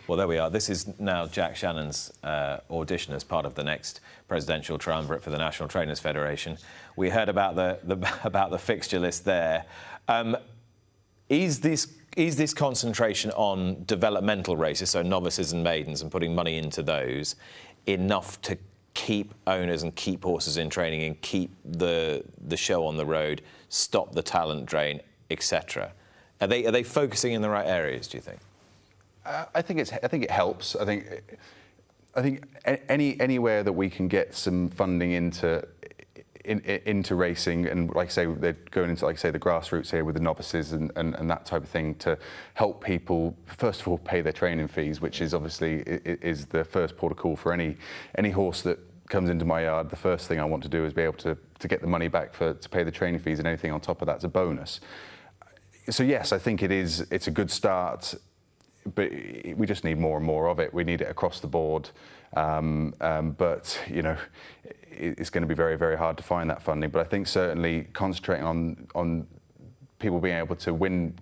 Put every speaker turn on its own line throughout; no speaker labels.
Well, there we are. This is now Jack Shannon's audition as part of the next presidential triumvirate for the National Trainers Federation. We heard about the fixture list there. Is this concentration on developmental races, so novices and maidens, and putting money into those, enough to keep owners and keep horses in training and keep the show on the road, stop the talent drain, etc.? Are they focusing in the right areas, do you think?
I think it helps. I think anywhere that we can get some funding into racing, and like I say, they're going into, like I say, the grassroots here with the novices and that type of thing, to help people first of all pay their training fees, which is obviously is the first port of call for any horse that comes into my yard. The first thing I want to do is be able to get the money back to pay the training fees, and anything on top of that's a bonus. So yes, I think it's a good start, but we just need more and more of it. We need it across the board, but you know, it's going to be very, very hard to find that funding. But I think certainly concentrating on people being able to win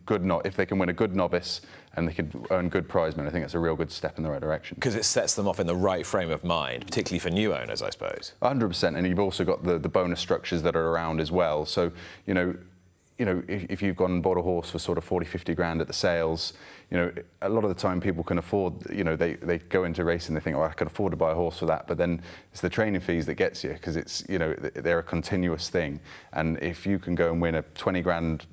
if they can win a good novice and they can earn good prizemen, I think that's a real good step in the right direction. Because
it sets them off in the right frame of mind, particularly for new owners, I suppose.
100%, and you've also got the bonus structures that are around as well. So, you know, if you've gone and bought a horse for sort of 40, 50 grand at the sales, you know, a lot of the time people can afford, you know, they go into racing, they think, oh, I can afford to buy a horse for that, but then it's the training fees that gets you, because it's, you know, they're a continuous thing. And if you can go and win a 20 grand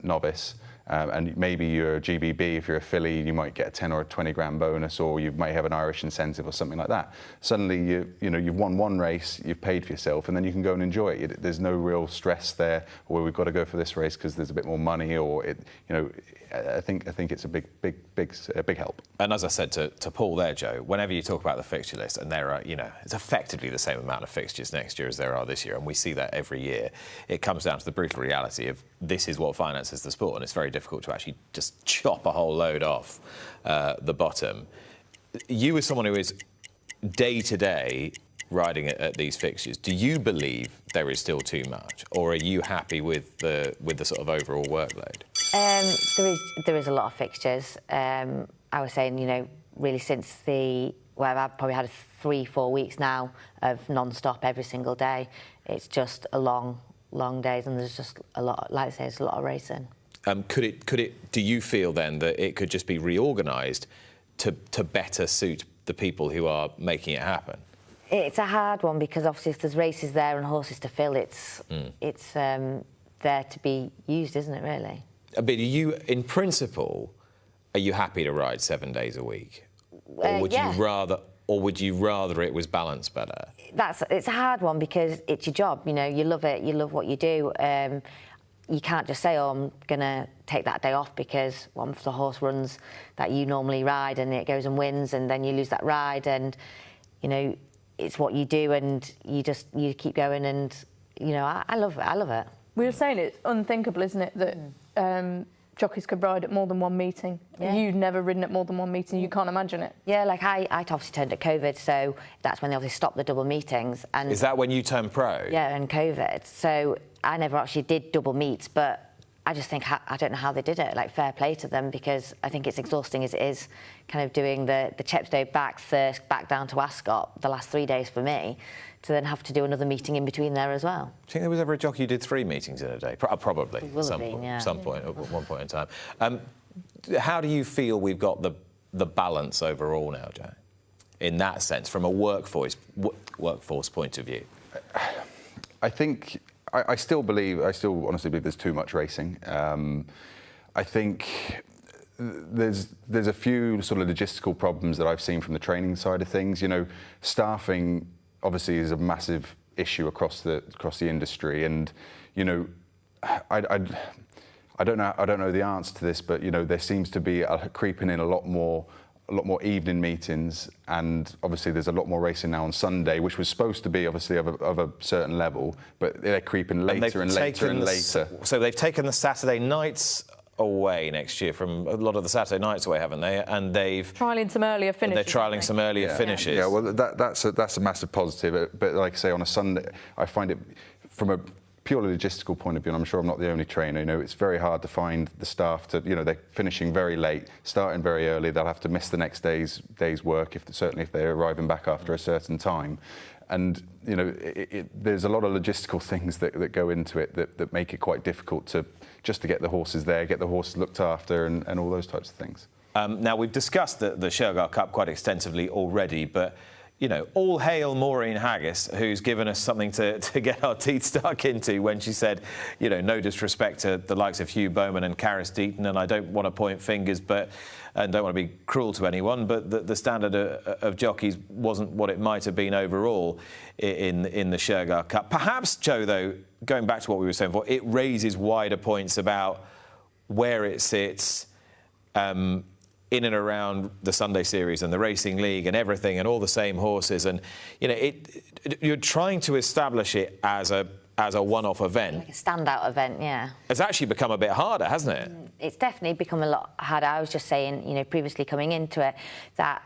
novice, and maybe you're a GBB, if you're a filly, you might get a 10 or a 20 grand bonus, or you might have an Irish incentive or something like that. Suddenly, you know, you've won one race, you've paid for yourself, and then you can go and enjoy it. There's no real stress there, or we've got to go for this race because there's a bit more money, or you know, I think it's a big help.
And as I said to Paul there, Joe, whenever you talk about the fixture list, and there are, you know, it's effectively the same amount of fixtures next year as there are this year, and we see that every year, it comes down to the brutal reality of this is what finances the sport, and it's very difficult to actually just chop a whole load off the bottom. You, as someone who is day to day riding at these fixtures, do you believe there is still too much, or are you happy with the sort of overall workload?
There is a lot of fixtures. I was saying, you know, really since I've probably had 3-4 weeks now of non-stop every single day. It's just a long days, and there's just a lot, like I say, it's a lot of racing. Do you feel then that it could just be reorganised to better suit the people who are making it happen? It's a hard one, because obviously if there's races there and horses to fill, it's there to be used, isn't it, really?
But are you, in principle, are you happy to ride 7 days a week? Or would you rather it was balanced better?
It's a hard one, because it's your job, you know, you love it, you love what you do. You can't just say, oh, I'm going to take that day off because if the horse runs that you normally ride and it goes and wins, and then you lose that ride, and, you know, it's what you do, and you keep going, and, you know, I love it.
We were saying it's unthinkable, isn't it, that jockeys could ride at more than one meeting. Yeah. You've never ridden at more than one meeting. You can't imagine it.
Yeah, like I obviously turned at COVID, so that's when they obviously stopped the double meetings. And
is that when you turned pro?
Yeah, and COVID. So I never actually did double meets, but I just think I don't know how they did it. Like, fair play to them, because I think it's exhausting as it is, kind of doing the Chepstow back Thirsk back down to Ascot the last 3 days for me, to then have to do another meeting in between there as well.
Do you think there was ever a jockey who did 3 meetings in a day? Probably. Some point at one point in time. How do you feel we've got the balance overall now, Joe? In that sense, from a workforce point of view?
I think I still honestly believe there's too much racing. I think there's a few sort of logistical problems that I've seen from the training side of things. You know, staffing obviously is a massive issue across the industry, and, you know, I don't know the answer to this, but, you know, there seems to be creeping in a lot more evening meetings, and obviously there's a lot more racing now on Sunday, which was supposed to be obviously of a certain level, but they're creeping later and later.
So they've taken the Saturday nights away next year, from a lot of the Saturday nights away, haven't they? And they've
trialling some earlier finishes.
They're trialling some earlier finishes.
Yeah, well, that's a massive positive. But like I say, on a Sunday, I find it from purely logistical point of view, and I'm sure I'm not the only trainer, you know, it's very hard to find the staff to, you know, they're finishing very late, starting very early. They'll have to miss the next day's work, certainly if they're arriving back after a certain time. And, you know, there's a lot of logistical things that go into it that make it quite difficult to get the horses there, get the horses looked after, and all those types of things.
Now, we've discussed the Shergar Cup quite extensively already, but, you know, all hail Maureen Haggis, who's given us something to get our teeth stuck into when she said, you know, no disrespect to the likes of Hugh Bowman and Caris Deaton, and I don't want to point fingers, and don't want to be cruel to anyone, but the standard of jockeys wasn't what it might have been overall in the Shergar Cup. Perhaps, Joe, though, going back to what we were saying before, it raises wider points about where it sits in and around the Sunday Series and the Racing League and everything, and all the same horses, and you know, you're trying to establish it as a one-off event.
Like a standout event, yeah.
It's actually become a bit harder, hasn't it?
It's definitely become a lot harder. I was just saying, you know, previously coming into it, that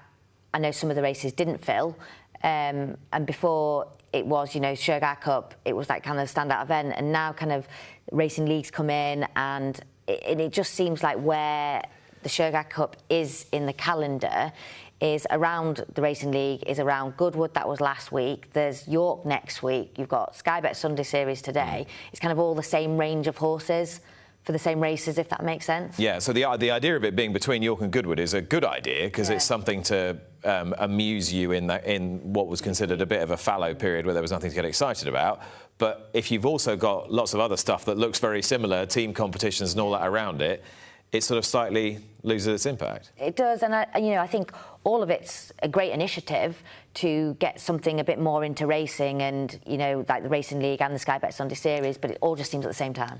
I know some of the races didn't fill, and before it was, you know, Shurgar Cup, it was that kind of standout event, and now kind of racing leagues come in, and it just seems like where the Shergar Cup is in the calendar is around the Racing League, is around Goodwood, that was last week. There's York next week. You've got Sky Bet Sunday Series today. It's kind of all the same range of horses for the same races, if that makes sense. Yeah,
so the idea of it being between York and Goodwood is a good idea, because it's something to amuse you in what was considered a bit of a fallow period where there was nothing to get excited about. But if you've also got lots of other stuff that looks very similar, team competitions and all that around it, it sort of slightly loses its impact.
It does, and I think all of it's a great initiative to get something a bit more into racing, and you know, like the Racing League and the Sky Bet Sunday Series, but it all just seems at the same time.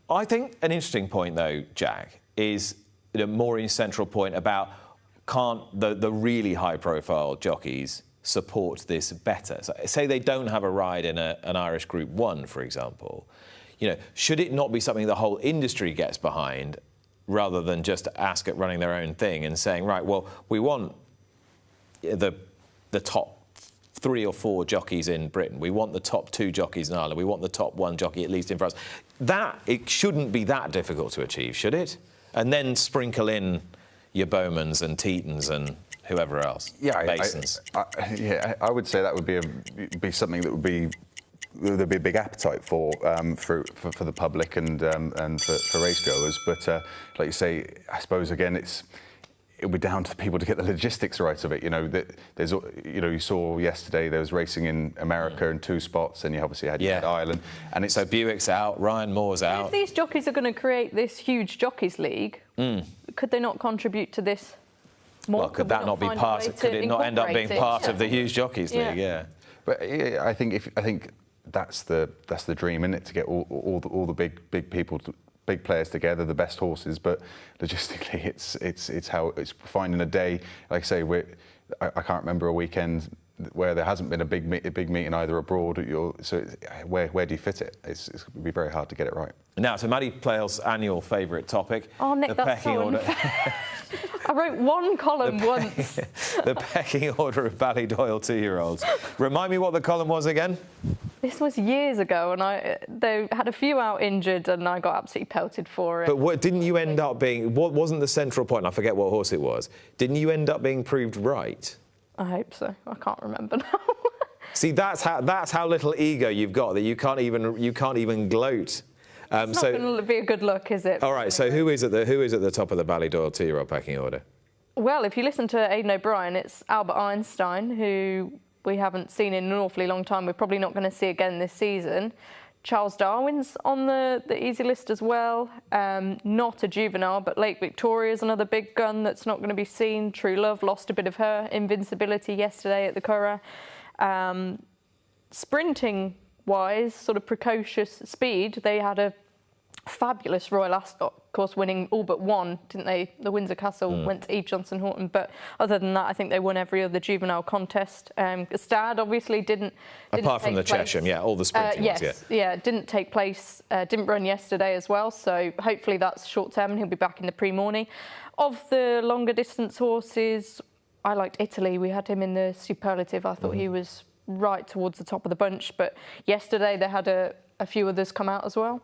I think an interesting point, though, Jack, is Maureen's central point about can't the really high-profile jockeys support this better? So, say they don't have a ride in an Irish Group 1, for example. You know, should it not be something the whole industry gets behind, rather than just Ascot running their own thing and saying, right, well, we want the top 3 or 4 jockeys in Britain. We want the top 2 jockeys in Ireland. We want the top 1 jockey, at least in France. It shouldn't be that difficult to achieve, should it? And then sprinkle in your Bowmans and Teatons and whoever else.
Yeah,
Masons.
I would say that would be something that would be there'd be a big appetite for the public and for racegoers, but like you say, I suppose again it'll be down to people to get the logistics right of it. You know, there's, you know, you saw yesterday there was racing in America in 2 spots, and you obviously had Ireland, and it's
so Buick's out, Ryan Moore's out.
If these jockeys are going to create this huge jockeys league, could they not contribute to this more?
Well, could that not be part? Could it not end up being part of the huge jockeys league? Yeah.
But I think that's the dream, isn't it? To get all the big people, big players together, the best horses. But logistically, it's finding a day. Like I say, I can't remember a weekend where there hasn't been a big meeting either abroad. Where do you fit it? It's going to be very hard to get it right.
Now to Maddy Playle's annual favourite topic.
Oh, Nick,
the
that's
pecking
so
order.
I wrote one column once.
The pecking order of Ballydoyle 2-year-olds. Remind me what the column was again?
This was years ago, and they had a few out injured, and I got absolutely pelted for it.
But didn't you end up being? What wasn't the central point? I forget what horse it was. Didn't you end up being proved right?
I hope so. I can't remember now.
See, that's how little ego you've got that you can't even gloat.
It's not going to be a good look, is it?
All right. So who is at the top of the Ballydoyle 2-year-old pecking order?
Well, if you listen to Aidan O'Brien, it's Albert Einstein, who we haven't seen in an awfully long time. We're probably not going to see again this season. Charles Darwin's on the easy list as well. Not a juvenile, but Lake Victoria's another big gun that's not going to be seen. True Love lost a bit of her invincibility yesterday at the Curragh. Sprinting-wise, sort of precocious speed, they had a fabulous Royal Ascot, of course, winning all but one, didn't they? The Windsor Castle went to Eve Johnson Horton, but other than that, I think they won every other juvenile contest. Stad obviously didn't
apart from the Chesham, all the sprinting ones,
didn't take place, didn't run yesterday as well, so hopefully that's short term and he'll be back in the pre-morning. Of the longer distance horses, I liked Italy. We had him in the superlative. I thought he was right towards the top of the bunch, but yesterday they had a a few others come out as well.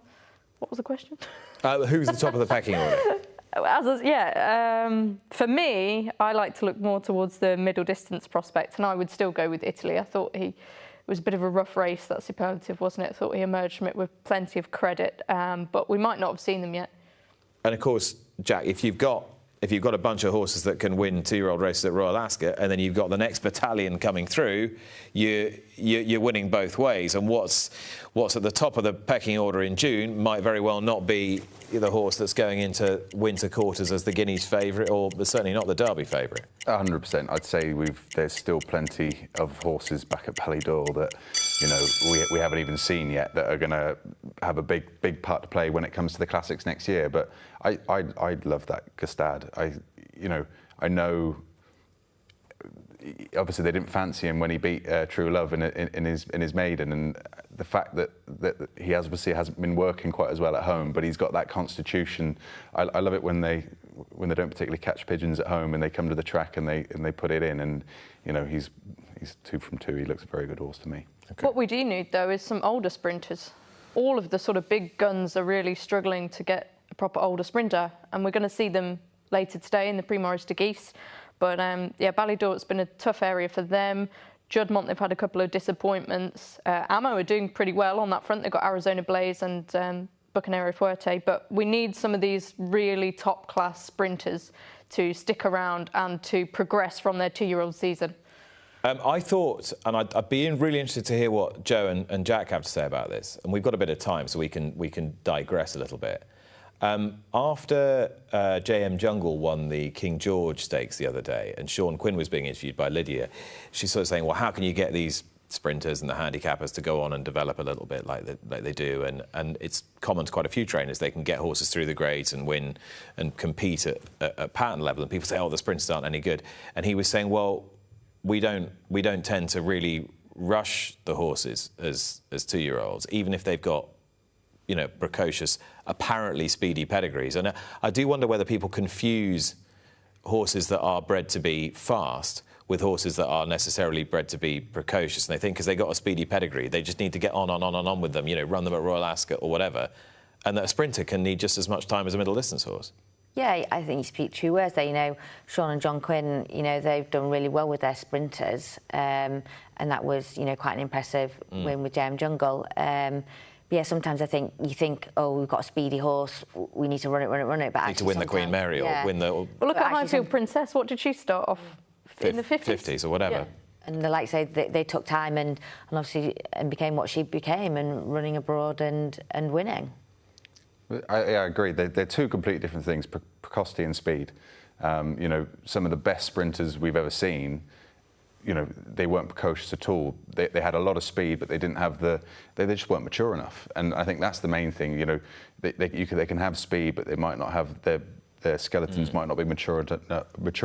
What was the question?
Who's the top of the pecking order?
For me, I like to look more towards the middle distance prospect, and I would still go with Italy. I thought it was a bit of a rough race, that superlative, wasn't it? I thought he emerged from it with plenty of credit, but we might not have seen them yet.
And of course, Jack, if you've got a bunch of horses that can win 2-year-old races at Royal Ascot, and then you've got the next battalion coming through, you're winning both ways. And what's at the top of the pecking order in June might very well not be the horse that's going into winter quarters as the Guineas favourite, or certainly not the Derby favourite.
100%. I'd say there's still plenty of horses back at Ballydoyle that, you know, we haven't even seen yet, that are going to have a big part to play when it comes to the classics next year. But I'd love that Gustad. I know. Obviously, they didn't fancy him when he beat True Love in his maiden, and the fact that he obviously hasn't been working quite as well at home, but he's got that constitution. I love it when they don't particularly catch pigeons at home and they come to the track and they put it in, and you know he's 2 from 2. He looks a very good horse to me.
Okay. What we do need though is some older sprinters. All of the sort of big guns are really struggling to get a proper older sprinter, and we're going to see them later today in the Prix de Geese. But Ballydoyle, it's been a tough area for them. Juddmonte, they've had a couple of disappointments. Ammo are doing pretty well on that front. They've got Arizona Blaze and Bucanero Fuerte. But we need some of these really top-class sprinters to stick around and to progress from their 2-year-old season.
I thought, and I'd be really interested to hear what Joe and Jack have to say about this. And we've got a bit of time, so we can digress a little bit. After JM Jungle won the King George Stakes the other day, and Sean Quinn was being interviewed by Lydia, she's sort of saying, well, how can you get these sprinters and the handicappers to go on and develop a little bit like they do? And it's common to quite a few trainers. They can get horses through the grades and win and compete at pattern level. And people say, oh, the sprinters aren't any good. And he was saying, well, we don't tend to really rush the horses as 2-year-olds, even if they've got, you know, precocious, apparently speedy pedigrees. And I do wonder whether people confuse horses that are bred to be fast with horses that are necessarily bred to be precocious. And they think because they got a speedy pedigree, they just need to get on with them, you know, run them at Royal Ascot or whatever. And that a sprinter can need just as much time as a middle distance horse.
Yeah, I think you speak true words there. You know, Sean and John Quinn, you know, they've done really well with their sprinters. And that was, you know, quite an impressive win with JM Jungle. Yeah, sometimes I think you think, oh, we've got a speedy horse, we need to run it. But
need to win the Queen Mary or win the...
Well, look at Highfield Princess. What did she start off in the 50s?
50s or whatever.
Yeah. And like I say, they took time and obviously became what she became, and running abroad and winning.
I agree. They're 2 completely different things, precocity and speed. You know, some of the best sprinters we've ever seen, you know, they weren't precocious at all. They had a lot of speed, but they didn't have they just weren't mature enough. And I think that's the main thing. You know, they can have speed, but they might not have their skeletons might not be mature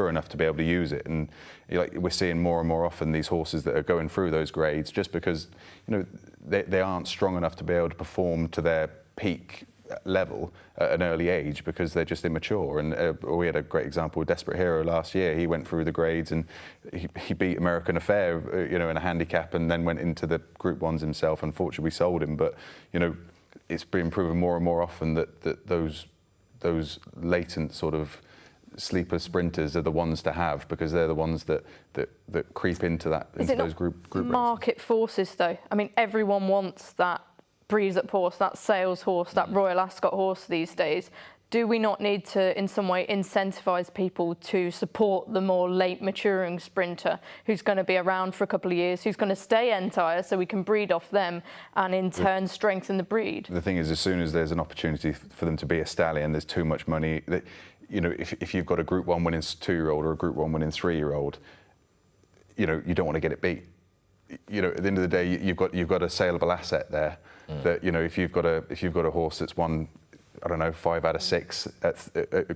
enough to be able to use it. And like we're seeing more and more often these horses that are going through those grades just because, you know, they aren't strong enough to be able to perform to their peak level at an early age because they're just immature. And we had a great example with Desperate Hero last year. He went through the grades and he beat American Affair, you know, in a handicap, and then went into the Group 1s himself. Unfortunately, we sold him, but you know, it's been proven more and more often that those latent sort of sleeper sprinters are the ones to have because they're the ones that creep into those group
market
races.
Forces though. I mean, everyone wants that breeze up horse, that sales horse, that Royal Ascot horse these days. Do we not need to, in some way, incentivise people to support the more late maturing sprinter who's going to be around for a couple of years, who's going to stay entire so we can breed off them and in turn strengthen the breed?
The thing is, as soon as there's an opportunity for them to be a stallion, there's too much money. You know, if you've got a Group 1 winning 2-year-old or a Group 1 winning 3-year-old, you know, you don't want to get it beat. You know, at the end of the day, you've got a saleable asset there. That, you know, if you've got a horse that's won, I don't know, 5 out of 6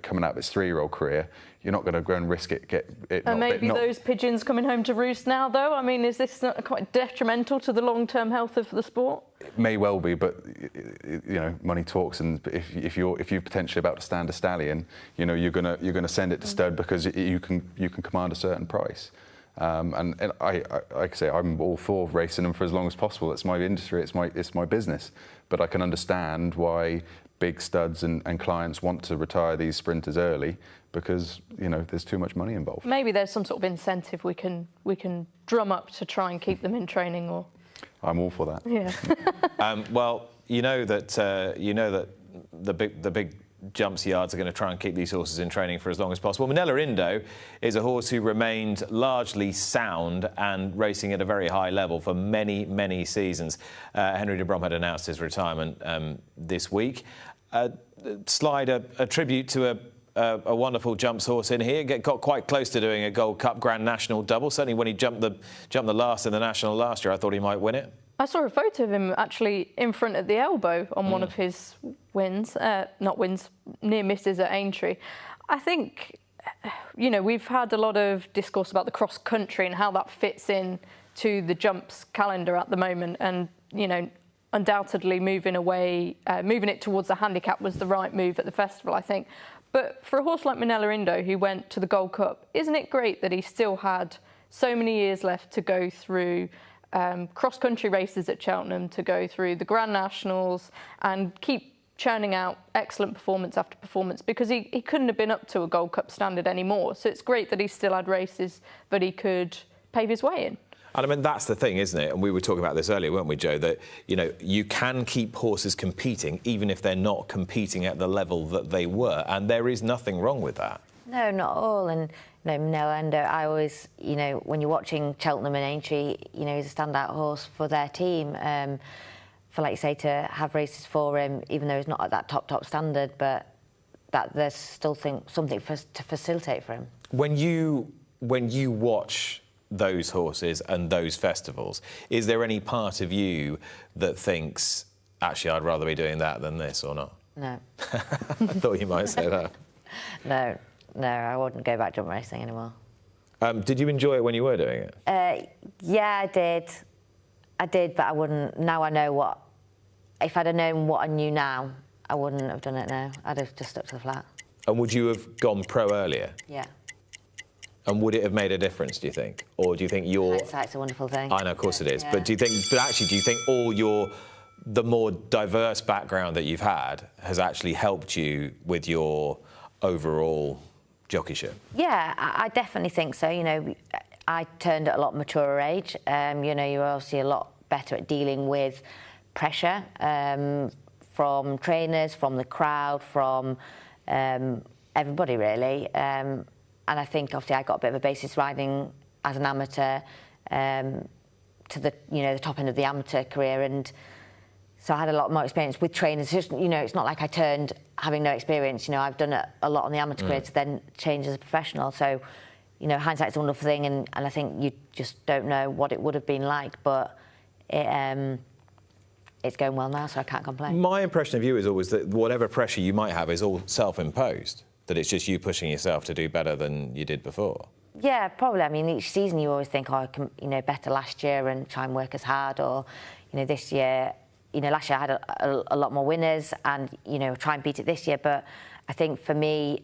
coming out of its 3-year-old career, you're not going to go and risk it.
Those pigeons coming home to roost now, though. I mean, is this not quite detrimental to the long-term health of the sport?
It may well be, but you know, money talks, and if you're potentially about to stand a stallion, you know, you're gonna send it to stud because you can command a certain price. And I, like I say, I'm all for racing them for as long as possible. It's my industry, it's my business. But I can understand why big studs and clients want to retire these sprinters early, because there's too much money involved.
Maybe there's some sort of incentive we can drum up to try and keep them in training, or.
I'm all for that.
Yeah.
Well, you know that the big jumps yards are going to try and keep these horses in training for as long as possible. Minella Indo is a horse who remained largely sound and racing at a very high level for many, many seasons. Henry de Brom had announced his retirement this week. Slide a tribute to a wonderful jumps horse in here. Got quite close to doing a Gold Cup Grand National double. Certainly when he jumped the last in the National last year, I thought he might win it.
I saw a photo of him actually in front at the elbow on one of his wins, not wins, near misses at Aintree. I think, we've had a lot of discourse about the cross country and how that fits in to the jumps calendar at the moment, and undoubtedly moving it towards the handicap was the right move at the festival, I think. But for a horse like Minella Indo, who went to the Gold Cup, isn't it great that he still had so many years left to go through cross-country races at Cheltenham, to go through the Grand Nationals and keep churning out excellent performance after performance, because he couldn't have been up to a Gold Cup standard anymore. So it's great that he still had races that he could pave his way in.
And I mean, that's the thing, isn't it? And we were talking about this earlier, weren't we, Joe? That, you can keep horses competing even if they're not competing at the level that they were. And there is nothing wrong with that.
No, not at all. And, Minella Indo, I always, when you're watching Cheltenham and Aintree, he's a standout horse for their team. For, like you say, to have races for him, even though he's not at that top standard, but that there's still something to facilitate for him. When
you watch those horses and those festivals, is there any part of you that thinks, actually, I'd rather be doing that than this, or not?
No.
I thought you might say that.
No, I wouldn't go back jump racing anymore.
Did you enjoy it when you were doing it?
Yeah, I did. But I wouldn't. Now I know what. If I'd have known what I knew now, I wouldn't have done it now. I'd have just stuck to the flat.
And would you have gone pro earlier?
Yeah.
And would it have made a difference, do you think? Or do you think your...
Hindsight's a wonderful thing.
I know, of course it is. Yeah. But do you think the more diverse background that you've had has actually helped you with your overall jockeyship? Yeah,
I definitely think so. I turned at a lot maturer age. You're obviously a lot better at dealing with pressure from trainers, from the crowd, from everybody, really. And I think, obviously, I got a bit of a basis riding as an amateur to the top end of the amateur career, and so I had a lot more experience with trainers. Just, it's not like I turned having no experience. I've done it a lot on the amateur career to then change as a professional. So, hindsight's a wonderful thing, and I think you just don't know what it would have been like, but it's going well now, so I can't complain.
My impression of you is always that whatever pressure you might have is all self-imposed, that it's just you pushing yourself to do better than you did before.
Yeah, probably. I mean, each season you always think, I can, better last year and try and work as hard, or, this year, last year I had a lot more winners and, try and beat it this year. But I think for me,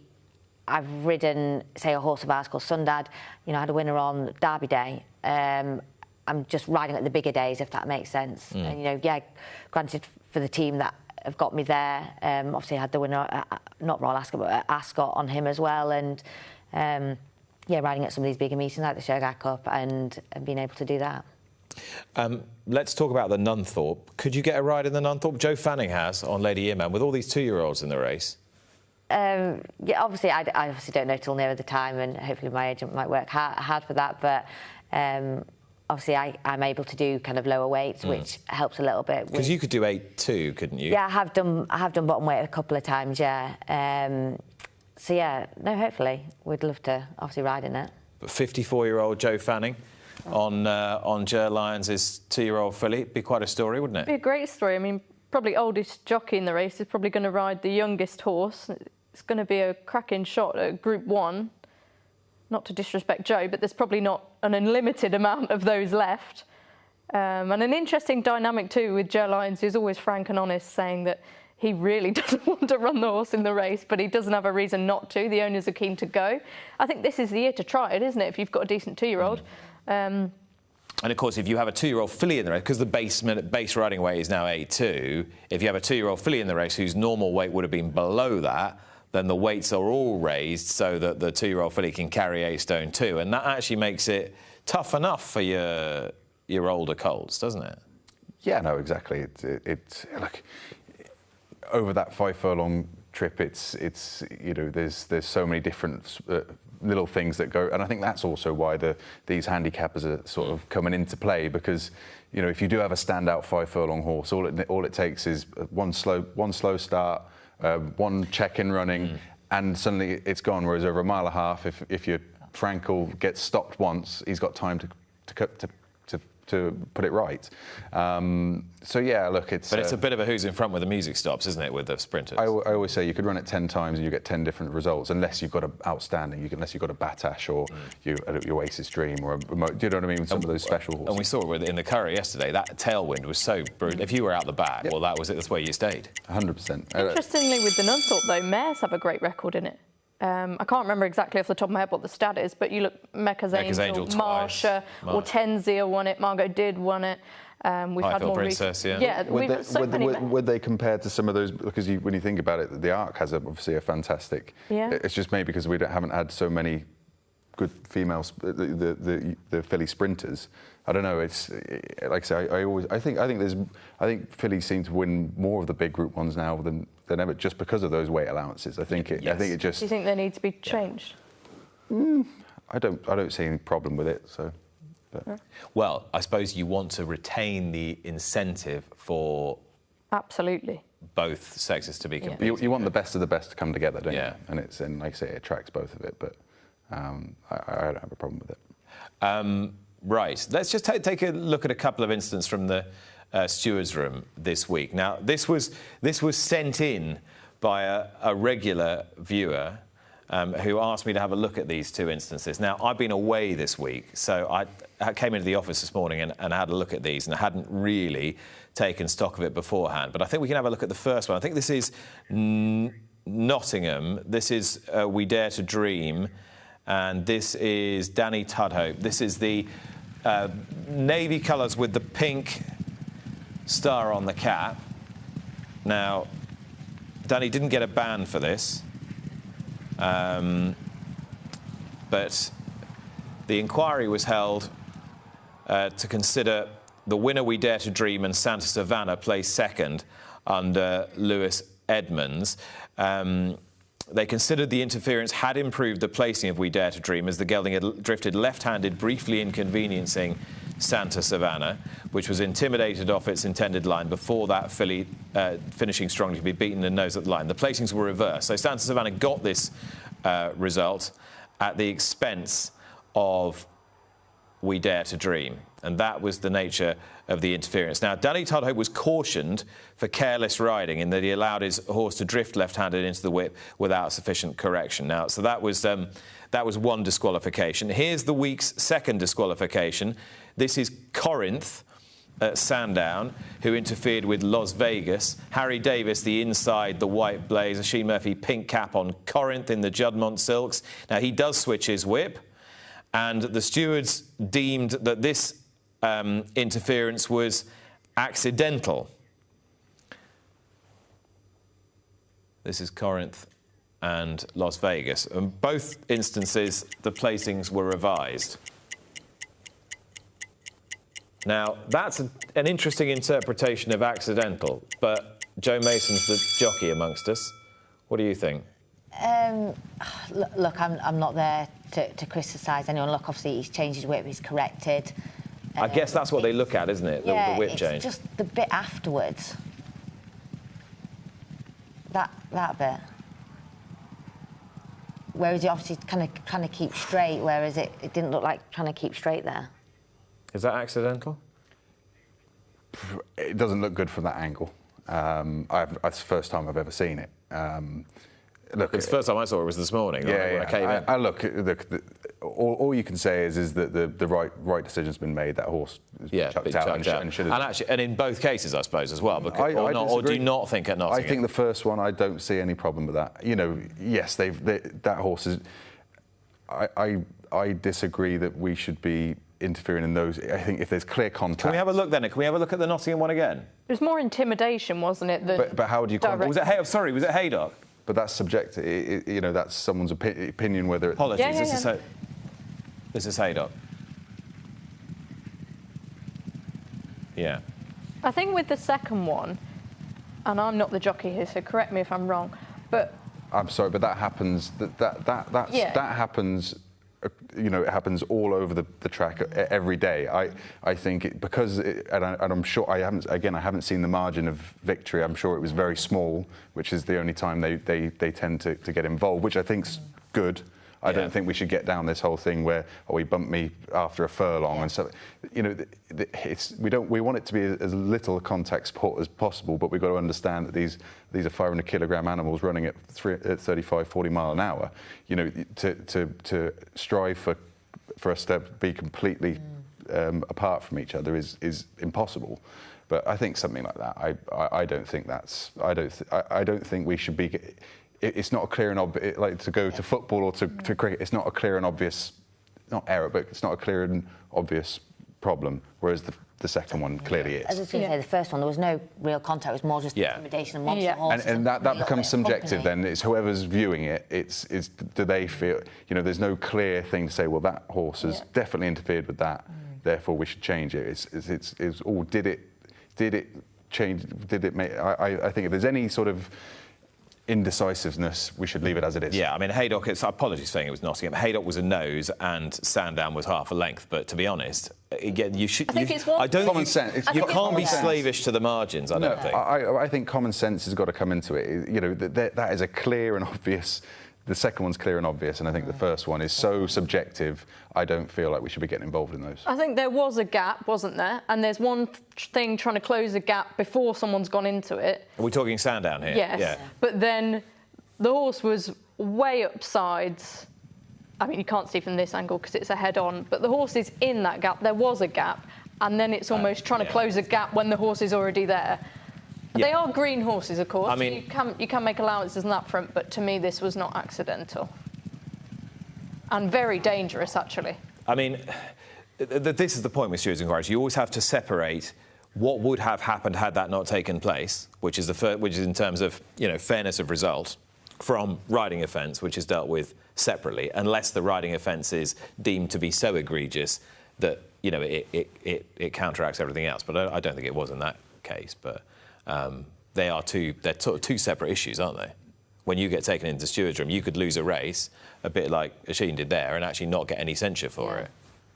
I've ridden, say, a horse of ours called Sundad. I had a winner on Derby Day. I'm just riding at the bigger days, if that makes sense. And, granted, for the team that have got me there, obviously I had the winner, not Royal Ascot, but Ascot on him as well. And, riding at some of these bigger meetings like the Shergar Cup and being able to do that.
Let's talk about the Nunthorpe. Could you get a ride in the Nunthorpe? Joe Fanning has on Lady Earman, with all these 2-year-olds in the race.
Obviously, I obviously don't know till nearer the time, and hopefully my agent might work hard for that. But obviously, I'm able to do kind of lower weights, which helps a little bit.
Because you could do 8.2, couldn't you?
Yeah, I have done bottom weight a couple of times. Yeah. So yeah, no, hopefully we'd love to obviously ride in it.
But 54-year-old Joe Fanning on Ger Lyons' 2-year-old filly, be quite a story, wouldn't it?
It'd be a great story. I mean, probably oldest jockey in the race is probably going to ride the youngest horse. It's going to be a cracking shot at Group 1. Not to disrespect Joe, but there's probably not an unlimited amount of those left. And an interesting dynamic too with Ger Lyons, who's always frank and honest, saying that he really doesn't want to run the horse in the race, but he doesn't have a reason not to. The owners are keen to go. I think this is the year to try it, isn't it, if you've got a decent 2-year-old. And
of course, if you have a 2-year-old filly in the race, because the base riding weight is now 8.2, if you have a 2-year-old filly in the race whose normal weight would have been below that, then the weights are all raised so that the 2-year-old filly can carry 8 stone 2, and that actually makes it tough enough for your older colts, doesn't it? Yeah,
no, exactly. It's like over that 5 furlong trip, it's you know, there's so many different little things that go, and I think that's also why these handicappers are sort of coming into play, because you know, if you do have a standout 5 furlong horse, all it takes is one slow start. One check-in running, and suddenly it's gone. Whereas over a mile and a half, if your Frankel gets stopped once, he's got time to put it right. So yeah, look, it's. But it's a bit of a who's in front with the music stops, isn't it, with the sprinters? I always say you could run it 10 times and you get 10 different results, unless you've got an outstanding. Unless you've got a Batash or your Oasis Dream or a. Do you know what I mean? Some of those special horses. And we saw it in the Curry yesterday. That tailwind was so brutal. If you were out the back, well, that was it. That's where you stayed. 100%.
Interestingly, with the Nunthorpe though, mares have a great record in it. I can't remember exactly off the top of my head what the stat is, but you look, Mecca's Angel Marsha, Hortensia won it, Margot Did won it. We've had more
Princess,
would they compare to some of those? Because when you think about it, the Arc has obviously a fantastic. Yeah. It's just maybe because we haven't had so many good females, the filly sprinters. I don't know. It's like I say. I think fillies seem to win more of the big Group 1s now than ever, just because of those weight allowances. I think it just.
Do you think they need to be changed?
I don't see any problem with it. So. But.
Well, I suppose you want to retain the incentive for. Absolutely. Both sexes to be competing.
You want the best of the best to come together, don't you? And like I say, it attracts both of it. But I don't have a problem with it.
Right. Let's just take a look at a couple of incidents from the Stewards room this week. Now, this was sent in by a regular viewer who asked me to have a look at these 2 instances. Now, I've been away this week, so I came into the office this morning and had a look at these, and I hadn't really taken stock of it beforehand. But I think we can have a look at the first one. I think this is Nottingham. This is We Dare to Dream. And this is Danny Tudhope. This is the navy colours with the pink star on the cap. Now, Danny didn't get a ban for this, but the inquiry was held to consider the winner We Dare to Dream and Santa Savannah placed second under Lewis Edmonds. They considered the interference had improved the placing of We Dare to Dream as the gelding had drifted left-handed, briefly inconveniencing Santa Savannah, which was intimidated off its intended line before that filly finishing strongly to be beaten and nose at the line. The placings were reversed. So Santa Savannah got this result at the expense of We Dare to Dream. And that was the nature of the interference. Now, Danny Tudhope was cautioned for careless riding in that he allowed his horse to drift left-handed into the whip without sufficient correction. Now, so that was one disqualification. Here's the week's second disqualification. This is Corinth at Sandown, who interfered with Las Vegas. Harry Davis, the inside, the white blazer. Sheen Murphy, pink cap on Corinth in the Juddmonte silks. Now, he does switch his whip, and the stewards deemed that this interference was accidental. This is Corinth and Las Vegas. In both instances, the placings were revised. Now, that's an interesting interpretation of accidental, but Joe Mason's the jockey amongst us. What do you think?
Look, I'm not there to criticise anyone. Look, obviously, he's changed his whip, he's corrected.
I guess that's what they look at, isn't it? The whip change.
It's just the bit afterwards. That bit. Whereas he obviously kind of keep straight, whereas it didn't look like trying to keep straight there.
Is that accidental?
It doesn't look good from that angle. That's the first time I've ever seen it. Look,
it's the first time I saw it was this morning. When I came in.
Look, all you can say is that the right decision's been made. That horse is chucked out and should have.
And in both cases, I suppose, as well. Because, or do you not think at Nottingham?
I think the first one, I don't see any problem with that. You know, yes, that horse is. I disagree that we should be interfering in those. I think if there's clear contact.
Can we have a look then? Can we have a look at the Nottingham one again?
It was more intimidation, wasn't it?
But how do you?
Was it Haydock?
But that's subjective. You know, that's someone's opinion whether.
Apologies. This is Haydock. Yeah.
I think with the second one, and I'm not the jockey here, so correct me if I'm wrong, but.
I'm sorry, but that happens. That happens. You know, it happens all over the track every day. I think and I'm sure I haven't seen the margin of victory. I'm sure it was very small, which is the only time they tend to get involved, which I think's good. I don't think we should get down this whole thing where he bumped me after a furlong and so. You know, we want it to be as little a contact sport as possible, but we've got to understand that these are 500 kilogram animals running at 35, 40 mile an hour. You know, to strive for us to be completely apart from each other is impossible. But I think something like that. I don't think that's. I don't think we should be. It's not a clear and obvious, like to go to football or to cricket, it's not a clear and obvious, not error, but it's not a clear and obvious problem, whereas the second one clearly is.
As I was going to say, the first one, there was no real contact, it was more just intimidation and monster horses.
And that becomes subjective then. It's whoever's viewing it, it's do they feel, you know, there's no clear thing to say, well, that horse has definitely interfered with that, therefore we should change it. It's all, did it change, did it make, I think if there's any sort of indecisiveness, we should leave it as it is.
Yeah, I mean, Haydock, apologies for saying it was Nottingham. Haydock was a nose and Sandown was half a length, but to be honest, again, you should.
Common sense.
You can't be slavish to the margins, I don't think.
I think common sense has got to come into it. You know, that is a clear and obvious. The second one's clear and obvious, and I think the first one is so subjective, I don't feel like we should be getting involved in those.
I think there was a gap, wasn't there? And there's one thing trying to close a gap before someone's gone into it.
Are we talking Sandown here?
Yes.
Yeah.
But then the horse was way upsides. I mean, you can't see from this angle because it's a head-on, but the horse is in that gap. There was a gap, and then it's almost trying to close a gap when the horse is already there. They are green horses, of course. I mean, you can make allowances on that front, but to me, this was not accidental. And very dangerous, actually. I
mean, this is the point with stewards inquiries. You always have to separate what would have happened had that not taken place, which is in terms of, you know, fairness of result, from riding offence, which is dealt with separately, unless the riding offence is deemed to be so egregious that, you know, it counteracts everything else. But I don't think it was in that case. But they're two separate issues, aren't they? When you get taken into the stewards room, you could lose a race, a bit like Asheen did there, and actually not get any censure for it.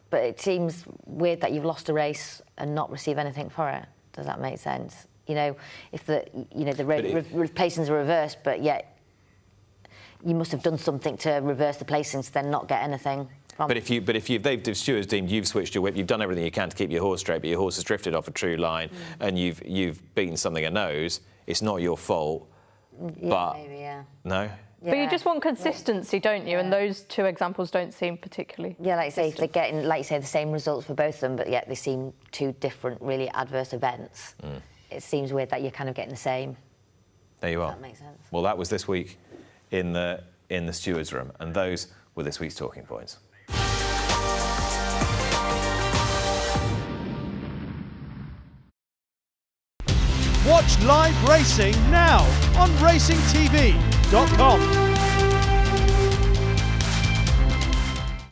But it seems weird that you've lost a race and not receive anything for it. Does that make sense? You know, if the placings are reversed, but yet you must have done something to reverse the placings, then not get anything. But if the stewards deemed you've switched your whip, you've done everything you can to keep your horse straight, but your horse has drifted off a true line, and you've beaten something a nose, it's not your fault. No.
Yeah. But you just want consistency, don't you? And those two examples don't seem particularly.
Yeah, like you say, if they're getting, like you say, the same results for both of them, but yet they seem two different, really adverse events. It seems weird that you're kind of getting the same.
There you are.
That makes sense.
Well, that was this week in the stewards room, and those were this week's talking points.
Watch live racing now on racingtv.com.